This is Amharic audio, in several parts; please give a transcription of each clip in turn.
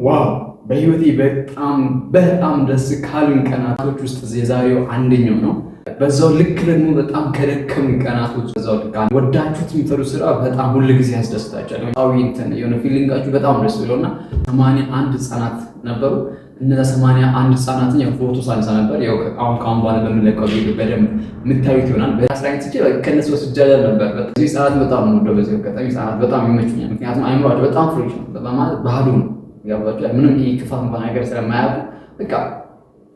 ዋው በህይወቴ በጣም ደስ ካሉኝ ቀናቶች ውስጥ የዛሬው አንደኛው ነው። በዛው ልክ ደግሞ በጣም ከደከሙ ቀናቶች በዛው ልክ ወዳችሁት የሚሰሩ ስራ በጣም ሁሉ ጊዜ ያስደስታችኋል። የሆነ ፊሊንጋችሁ በጣም ደስ ብሎና 81 ህጻናት ነበሩ። እነዛ 81 ህጻናትን ያው ፎቶ ሳነሳ ነበር። ያው አሁን በኋላ በምንለቀው ቪዲዮ በደንብ የምታዩት ይሆናል። በ19 ስጄ ከነሱ ወስጃለ ነበር። በዚህ ሰዓት በጣም ነው ወደ በዚህ አጋጣሚ ሰዓት በጣም ይመቹኛል። ምክንያቱም አይምሯቸው በጣም ፍሬሽ ነው። በማለት ባህሉ ነው ያባቸው ምንም ይሄ ክፋት እንኳን ነገር ስለማያውቁ በቃ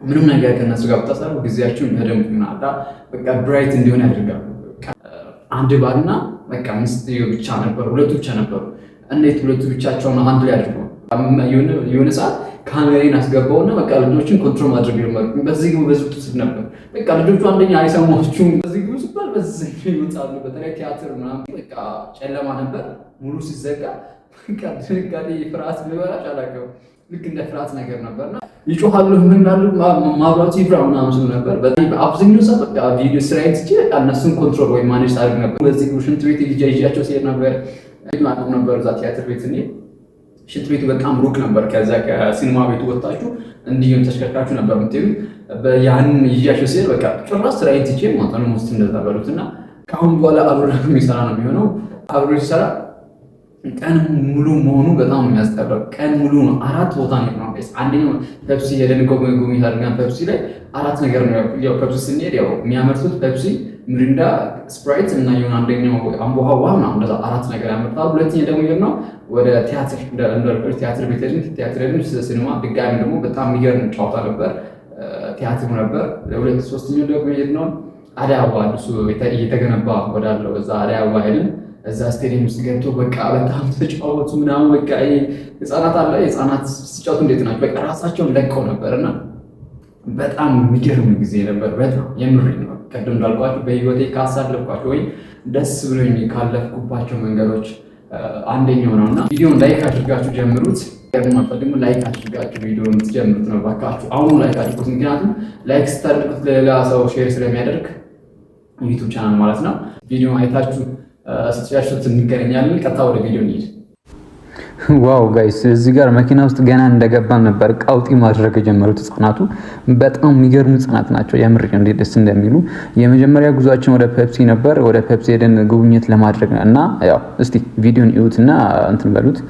ምንም ነገር ከነሱ ጋር ብታሰሩ ጊዜያችሁን በደንብ ይሆናል። በቃ ብራይት እንዲሆን ያደርጋሉ። አንድ ባልና በቃ ሚስት ብቻ ነበሩ፣ ሁለቱ ብቻ ነበሩ። እንዴት ሁለቱ ብቻቸውን አንድ ላይ አድርገው የሆነ ሰዓት ካሜራዬን አስገባውና በቃ ልጆችን ኮንትሮል ማድረግ ጀመርኩ። በዚህ ግቡ በዚህ ውስጥ ነበር በቃ ልጆቹ አንደኛ አይሰማችሁም። በዚህ ግቡ ሲባል በዚህ ይወጣሉ። በተለይ ቲያትር ምናምን በቃ ጨለማ ነበር ሙሉ ሲዘጋ በቃ ድንጋጤ ፍርሃት ልበላሽ አላውቅም። ልክ እንደ ፍርሃት ነገር ነበርና ይጮሃሉ። ምን እንዳሉ ማብራቱ ይብራ ምናምን ስሉ ነበር። በአብዛኛው ሰዓት በቃ ቪዲዮ ስራዬን ትቼ በቃ እነሱን ኮንትሮል ወይ ማኔጅ አድርግ ነበር። በዚህ ግቡ ሽንት ቤት ይዣቸው ሲሄድ ነበር ማቆም ነበር። እዛ ቲያትር ቤት እኔ ሽንት ቤቱ በጣም ሩቅ ነበር። ከዛ ከሲኒማ ቤቱ ወጣችሁ እንዲሁም ተሽከርካችሁ ነበር የምትሄዱ። ያንን ይዣቸው ሲሄድ በቃ ጭራሽ ስራዬን ትቼ ማለት ነው ውስጥ እንደዛ በሉትና ከአሁን በኋላ አብሮ የሚሰራ ነው የሚሆነው። አብሮ ሲሰራ ቀን ሙሉ መሆኑ በጣም የሚያስጠላው። ቀን ሙሉ ነው። 4 ቦታ ነው። አንደኛው ፔፕሲ ሄደን ጎብኝት አድርገን ፔፕሲ ላይ 4 ነገር ነው። ያው ፔፕሲ ስንሄድ ያው የሚያመርቱት ፔፕሲ፣ ሚሪንዳ፣ ስፕራይት እና የሆነ አንደኛው አምቦሃ ውሃ ነው። እንደዛ 4 ነገር ያመርታሉ። ሁለተኛ ደግሞ ነው ወደ ቲያትር ቲያትር ቤት ሄደን ሲኒማ ድጋሚ ደግሞ በጣም የሚገርም ጨዋታ ነበር። ቲያትሩ ነበር። ሶስተኛው ደግሞ ነው አደይ አበባ እሱ እየተገነባ ወዳለው እዛ አደይ አበባ ሄደን እዛ ስቴዲየም ውስጥ ገብቶ በቃ በጣም ተጫወቱ ምናምን። በቃ ህፃናት አለ ህፃናት ሲጫወቱ እንዴት ናቸው በቃ ራሳቸውን ለቀው ነበርና በጣም የሚገርም ጊዜ ነበር። በጣም የምሬ ነው። ቀደም እንዳልኳችሁ በህይወቴ ካሳለፍኳቸው ወይ ደስ ብሎኝ ካለፍኩባቸው መንገዶች አንደኛው ነውና ቪዲዮውን ላይክ አድርጋችሁ ጀምሩት። ደግሞ ላይክ አድርጋችሁ ቪዲዮውን ትጀምሩት ነው ባካችሁ። አሁን ላይክ አድርጉት። ምክንያቱም ላይክ ስታደርጉት ለሌላ ሰው ሼር ስለሚያደርግ ዩቲዩብ ቻናል ማለት ነው። ቪዲዮ አይታችሁ ስትጫወቱ እንገናኛለን። ቀጥታ ወደ ቪዲዮ እንሂድ። ዋው ጋይስ እዚህ ጋር መኪና ውስጥ ገና እንደገባን ነበር ቃውጢ ማድረግ የጀመሩት ህፃናቱ። በጣም የሚገርሙ ህፃናት ናቸው። የምር እንዴት ደስ እንደሚሉ። የመጀመሪያ ጉዟችን ወደ ፔፕሲ ነበር። ወደ ፔፕሲ ሄደን ጉብኝት ለማድረግ እና ያው እስቲ ቪዲዮን እዩትና እንትን በሉት።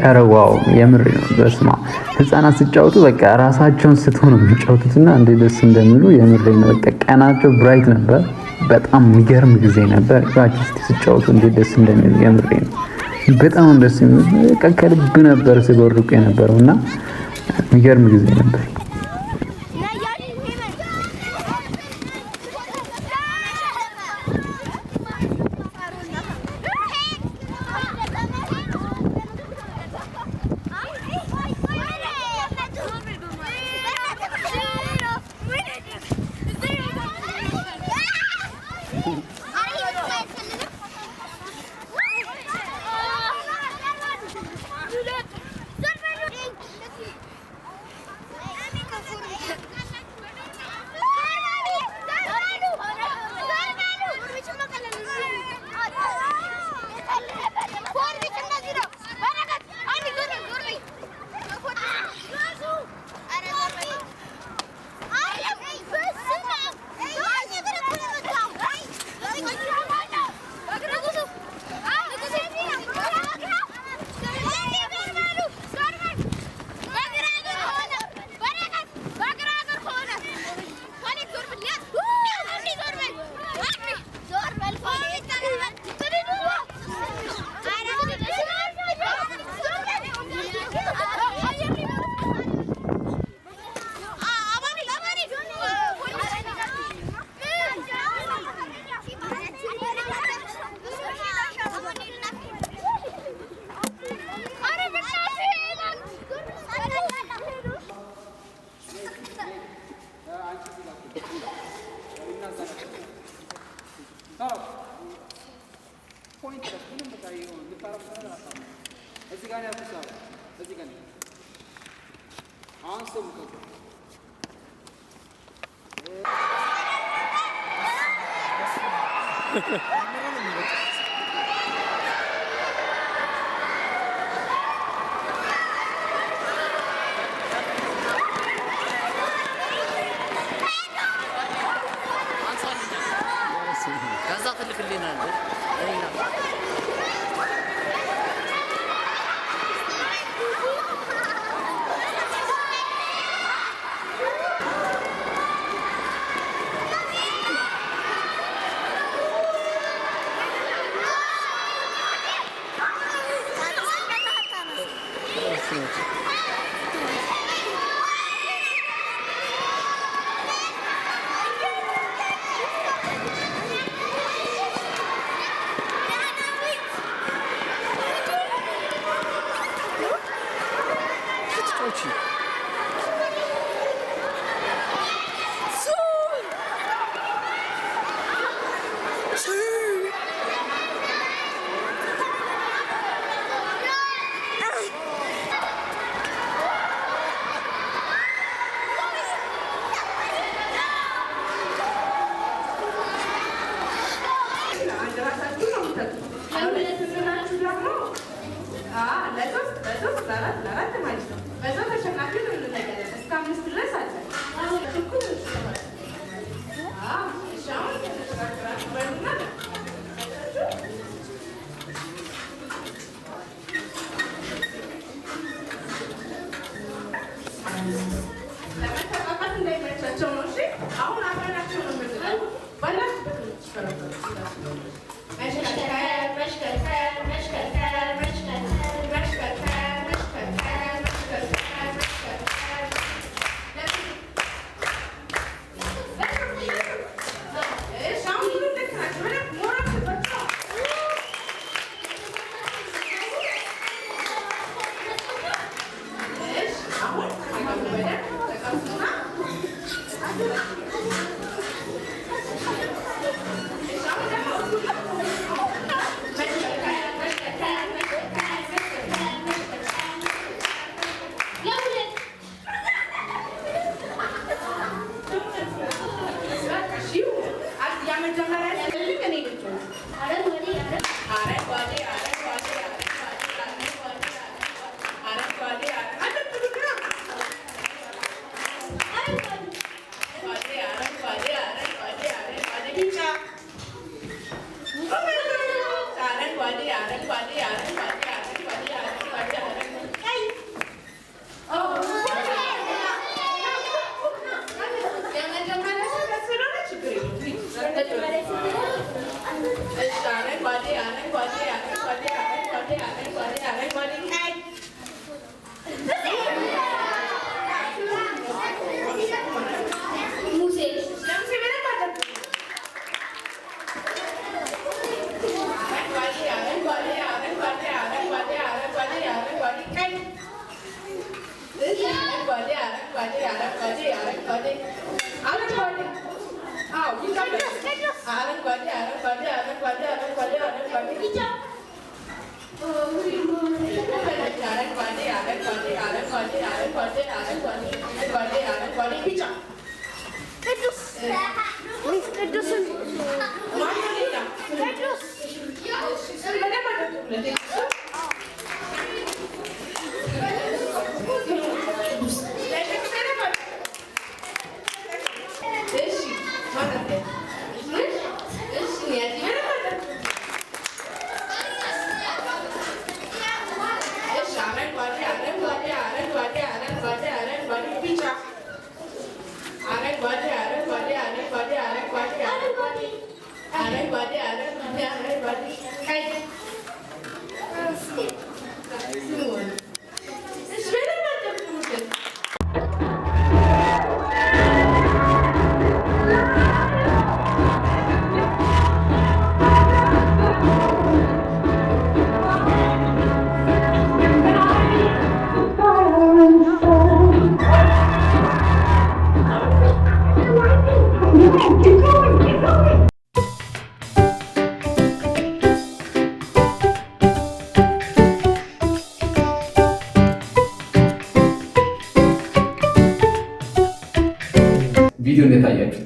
ኧረ ዋው የምር ነው። በስማ ህፃናት ሲጫወቱ በቃ ራሳቸውን ስተው ነው የሚጫወቱትና እንዴት ደስ እንደሚሉ የምር ነው። በቃ ቀናቸው ብራይት ነበር። በጣም የሚገርም ጊዜ ነበር። ያቺ ሲጫወቱ እንዴት ደስ እንደሚሉ የምር ነው። በጣም ደስ የሚሉ በቃ ከልብ ነበር ሲጎርቁ የነበረውና የሚገርም ጊዜ ነበር።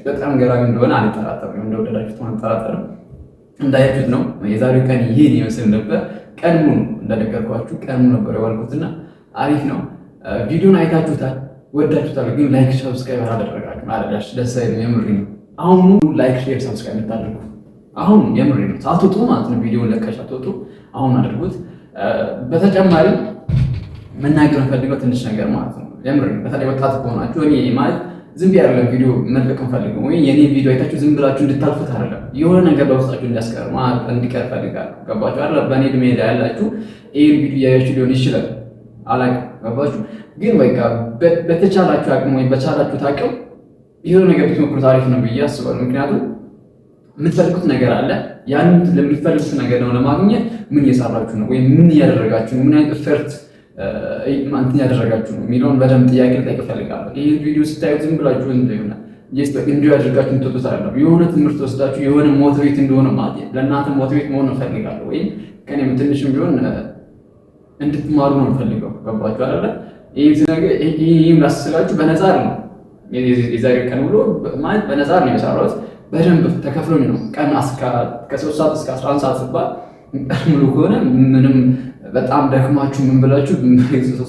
በጣም ገራሚ እንደሆነ አልጠራጠርም። እንደወደዳችሁት አልጠራጠርም። እንዳያችሁት ነው የዛሬው ቀን ይሄን ይመስል ነበር። ቀኑ እንደነገርኳችሁ ቀኑ ነበር የዋልኩትና አሪፍ ነው። ቪዲዮን አይታችሁታል፣ ወዳችሁታል። ግን ላይክ ሰብስክራይብ አላደረጋችሁም። አላዳሽ ደስ አይልም። የምሬ ነው። አሁኑ ላይክ ሼር ሰብስክራይብ እንድታደርጉ አሁን የምሬ ነው። ሳትወጡ ማለት ነው ቪዲዮን ለቀሽ አትወጡ። አሁን አድርጉት። በተጨማሪ መናገር እንፈልገው ትንሽ ነገር ማለት ነው። የምሬ ነው። በተለይ ወጣት ከሆናችሁ እኔ ማለት ዝም ብዬ አይደለም ቪዲዮ መልቀቅ ፈልገው ወይ የኔ ቪዲዮ አይታችሁ ዝም ብላችሁ እንድታልፉት አይደለም። የሆነ ነገር በውስጣችሁ እንዲያስቀር ማለት እንዲቀር ፈልጋለሁ። ገባችሁ አይደል? በእኔ እድሜ ላይ ያላችሁ ይሄን ቪዲዮ ያያችሁ ሊሆን ይችላል አላውቅም። ገባችሁ? ግን በቃ በተቻላችሁ አቅም ወይ በቻላችሁት አቅም የሆነ ነገር ብትሞክሩት አሪፍ ነው ብዬ አስባለሁ። ምክንያቱም የምትፈልጉት ነገር አለ። ያንን ለምትፈልጉት ነገር ነው ለማግኘት ምን እየሰራችሁ ነው ወይም ምን እያደረጋችሁ ነው፣ ምን አይነት ኤፈርት እንትን ያደረጋችሁ ነው የሚለውን በደንብ ጥያቄ ልጠይቅ እፈልጋለሁ። ይህ ቪዲዮ ስታዩት ዝም ብላችሁ እንደሆነ እንዲሁ ያደርጋችሁ እንትወጡት አይደለም። የሆነ ትምህርት ወስዳችሁ የሆነ ሞቲቬት እንደሆነ ማለት ለእናንተ ሞቲቬት መሆን እፈልጋለሁ፣ ወይም ከኔም ትንሽም ቢሆን እንድትማሩ ነው የምፈልገው። ገባችሁ አይደለ? ይህም ላስስላችሁ በነፃ ነው። የዛሬው ቀን ብሎ ማለት በነፃ ነው የሰራሁት። በደንብ ተከፍሎኝ ነው። ቀን ከ3 ሰዓት እስከ 11 ሰዓት ሲባል ሙሉ ከሆነ ምንም በጣም ደክማችሁ ምን ብላችሁ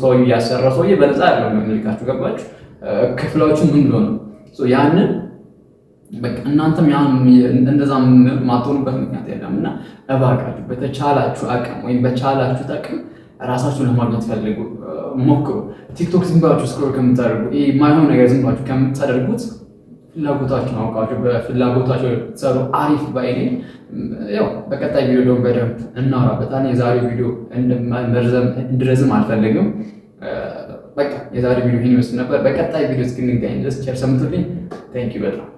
ሰው እያሰራ ሰውዬ በነፃ ያለው መልካችሁ ገባችሁ። ክፍላችሁ ምን ብሎ ነው ያንን በቃ እናንተም እንደዛ ማትሆኑበት ምክንያት የለም። እና እባካችሁ በተቻላችሁ አቅም ወይም በቻላችሁ አቅም ራሳችሁን ለማግኘት ፈልጉ፣ ሞክሩ። ቲክቶክ ዝም ብላችሁ ስክሮል ከምታደርጉ የማይሆን ነገር ዝም ብላችሁ ከምታደርጉት ፍላጎታችሁን አውቃችሁ በፍላጎታችሁ ሰሩ አሪፍ ባይኔ። ያው በቀጣይ ቪዲዮ በደንብ እናወራበታለን። የዛሬው ቪዲዮ እንድረዝም አልፈልግም። በቃ የዛሬው ቪዲዮ ይሄን ይመስል ነበር። በቀጣይ ቪዲዮ እስክንገናኝ ድረስ ቸር ሰንብቱልኝ። ቴንኪው በጣም